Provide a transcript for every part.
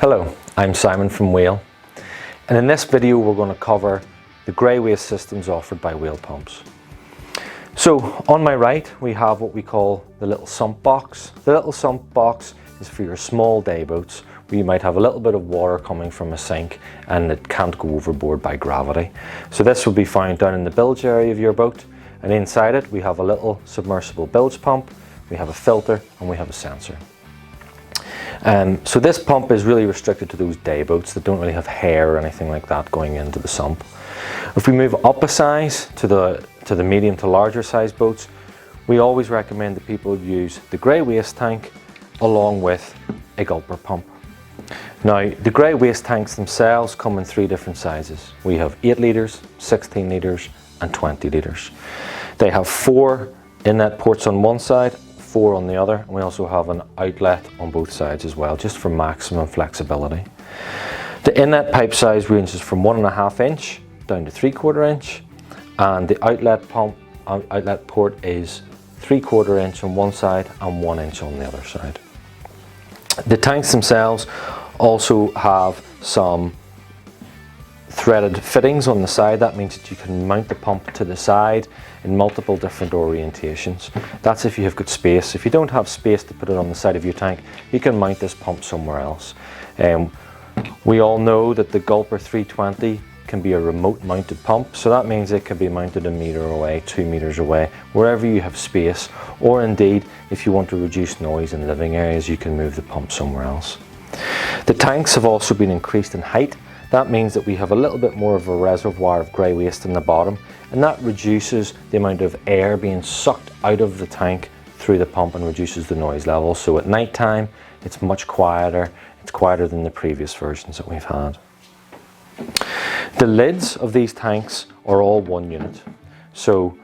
Hello, I'm Simon from Whale, and in this video we're going to cover the grey waste systems offered by Whale pumps. So on my right we have what we call the little sump box. The little sump box is for your small day boats where you might have a little bit of water coming from a sink and it can't go overboard by gravity. So this will be found down in the bilge area of your boat, and inside it we have a little submersible bilge pump, we have a filter and we have a sensor. So this pump is really restricted to those day boats that don't really have hair or anything like that going into the sump. If we move up a size to the medium to larger size boats, we always recommend that people use the grey waste tank along with a Gulper pump. Now the grey waste tanks themselves come in three different sizes. We have 8 litres, 16 litres and 20 litres. They have 4 inlet ports on one side, 4 on the other, and we also have an outlet on both sides as well, just for maximum flexibility. The inlet pipe size ranges from 1.5 inch down to 3/4 inch, and the outlet port is 3/4 inch on one side and 1 inch on the other side. The tanks themselves also have some threaded fittings on the side. That means that you can mount the pump to the side in multiple different orientations. That's if you have got space. If you don't have space to put it on the side of your tank, you can mount this pump somewhere else. We all know that the Gulper 320 can be a remote mounted pump, so that means it can be mounted 1 metre away, 2 metres away, wherever you have space, or indeed if you want to reduce noise in living areas, you can move the pump somewhere else. The tanks have also been increased in height. That means that we have a little bit more of a reservoir of grey waste in the bottom, and that reduces the amount of air being sucked out of the tank through the pump and reduces the noise level. So at night time it's much quieter. It's quieter than the previous versions that we've had. The lids of these tanks are all one unit. So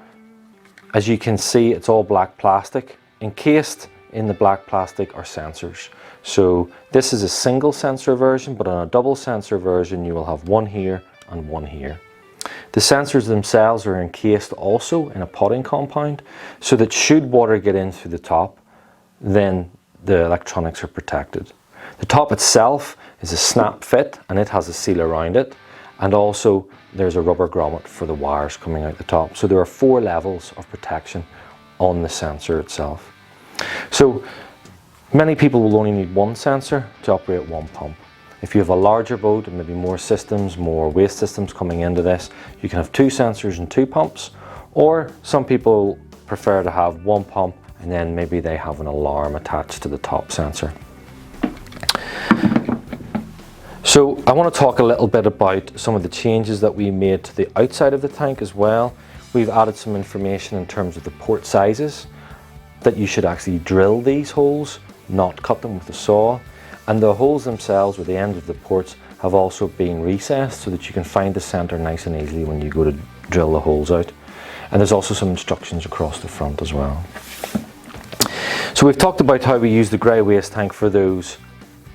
as you can see, it's all black plastic. Encased in the black plastic are sensors. So this is a single sensor version, but on a double sensor version you will have one here and one here. The sensors themselves are encased also in a potting compound, so that should water get in through the top, then the electronics are protected. The top itself is a snap fit and it has a seal around it, and also there's a rubber grommet for the wires coming out the top. So there are 4 levels of protection on the sensor itself. So many people will only need one sensor to operate one pump. If you have a larger boat and maybe more systems, more waste systems coming into this, you can have 2 sensors and 2 pumps, or some people prefer to have one pump and then maybe they have an alarm attached to the top sensor. So I want to talk a little bit about some of the changes that we made to the outside of the tank as well. We've added some information in terms of the port sizes, that you should actually drill these holes, not cut them with a saw. And the holes themselves, or the end of the ports, have also been recessed so that you can find the center nice and easily when you go to drill the holes out. And there's also some instructions across the front as well. So we've talked about how we use the grey waste tank for those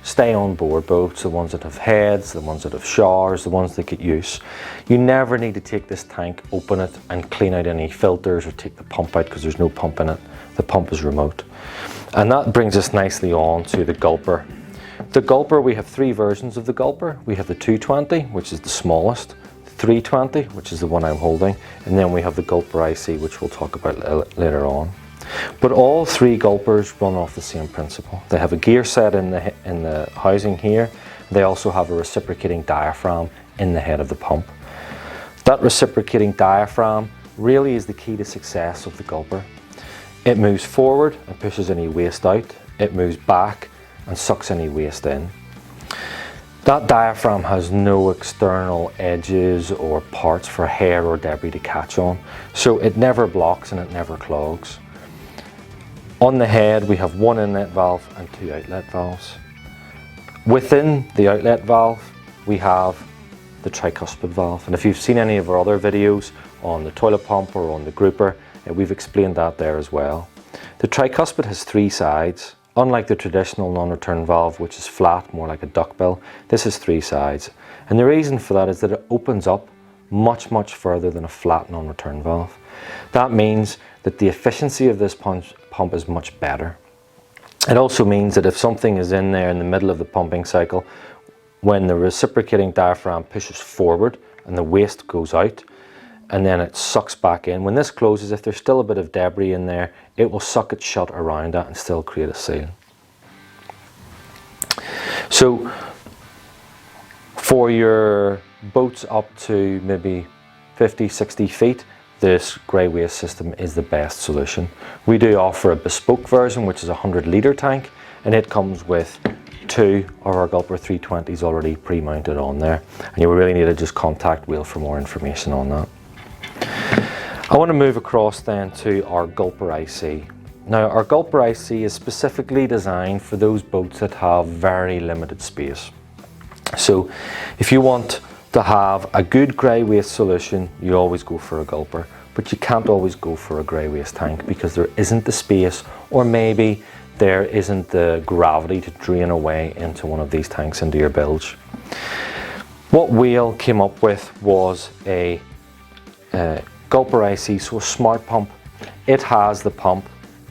stay on board boats, the ones that have heads, the ones that have showers, the ones that get use. You never need to take this tank, open it and clean out any filters or take the pump out because there's no pump in it. The pump is remote. And that brings us nicely on to the Gulper. The Gulper, we have 3 versions of the Gulper. We have the 220, which is the smallest, the 320, which is the one I'm holding, and then we have the Gulper IC, which we'll talk about later on. But all 3 Gulpers run off the same principle. They have a gear set in the housing here. They also have a reciprocating diaphragm in the head of the pump. That reciprocating diaphragm really is the key to success of the Gulper. It moves forward and pushes any waste out. It moves back and sucks any waste in. That diaphragm has no external edges or parts for hair or debris to catch on, so it never blocks and it never clogs. On the head we have 1 inlet valve and 2 outlet valves. Within the outlet valve we have the tricuspid valve, and if you've seen any of our other videos on the toilet pump or on the grouper, we've explained that there as well. The tricuspid has 3 sides. Unlike the traditional non-return valve, which is flat, more like a duckbill, this has 3 sides. And the reason for that is that it opens up much further than a flat non-return valve. That means that the efficiency of this pump is much better. It also means that if something is in there in the middle of the pumping cycle, when the reciprocating diaphragm pushes forward and the waste goes out, and then it sucks back in. When this closes, if there's still a bit of debris in there, it will suck it shut around that and still create a seal. So for your boats up to maybe 50, 60 feet, this grey waste system is the best solution. We do offer a bespoke version, which is a 100-litre tank, and it comes with 2 of our Gulper 320s already pre-mounted on there, and you really need to just contact Wheel for more information on that. I want to move across then to our Gulper IC. Now, our Gulper IC is specifically designed for those boats that have very limited space. So if you want to have a good grey waste solution, you always go for a Gulper, but you can't always go for a grey waste tank because there isn't the space, or maybe there isn't the gravity to drain away into one of these tanks into your bilge. What Wheel came up with was a Gulper IC, so a smart pump. It has the pump.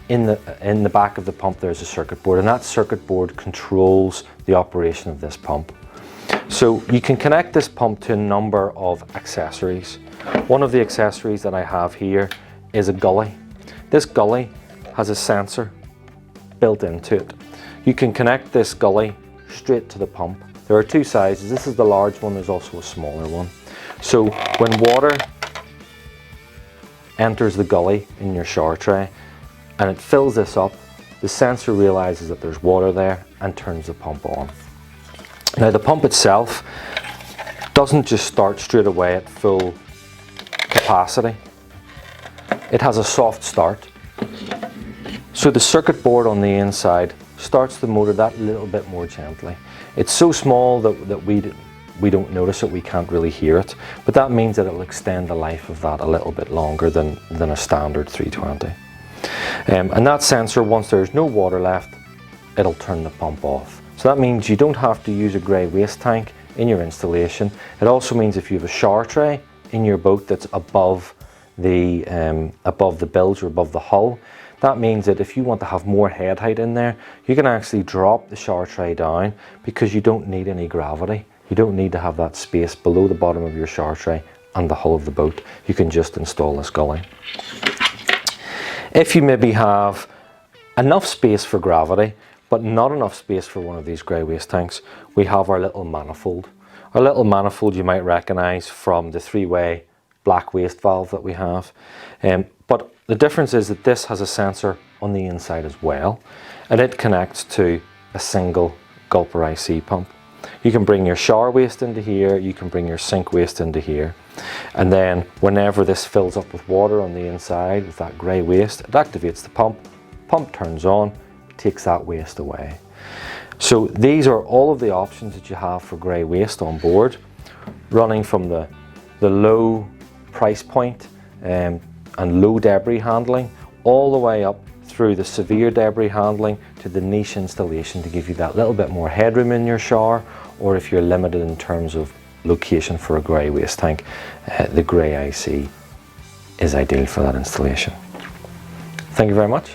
In the back of the pump there's a circuit board, and that circuit board controls the operation of this pump. So you can connect this pump to a number of accessories. One of the accessories that I have here is a gully. This gully has a sensor built into it. You can connect this gully straight to the pump. There are 2 sizes. This is the large one, there's also a smaller one. So when water enters the gully in your shower tray and it fills this up, the sensor realizes that there's water there and turns the pump on. Now, the pump itself doesn't just start straight away at full capacity. It has a soft start. So the circuit board on the inside starts the motor that little bit more gently. It's so small that we don't notice it, we can't really hear it, but that means that it will extend the life of that a little bit longer than a standard 320. And that sensor, once there's no water left, it'll turn the pump off. So that means you don't have to use a grey waste tank in your installation. It also means if you have a shower tray in your boat that's above the bilge or above the hull, that means that if you want to have more head height in there, you can actually drop the shower tray down because you don't need any gravity. You don't need to have that space below the bottom of your shower tray and the hull of the boat. You can just install this gully. If you maybe have enough space for gravity, but not enough space for one of these grey waste tanks, we have our little manifold. Our little manifold you might recognise from the 3-way black waste valve that we have. But the difference is that this has a sensor on the inside as well, and it connects to a single Gulper IC pump. You can bring your shower waste into here, you can bring your sink waste into here, and then whenever this fills up with water on the inside with that grey waste, it activates the pump turns on, takes that waste away. So these are all of the options that you have for grey waste on board, running from the low price point and low debris handling, all the way up through the severe debris handling to the niche installation to give you that little bit more headroom in your shower, or if you're limited in terms of location for a grey waste tank, the grey IC is ideal for that installation. Thank you very much.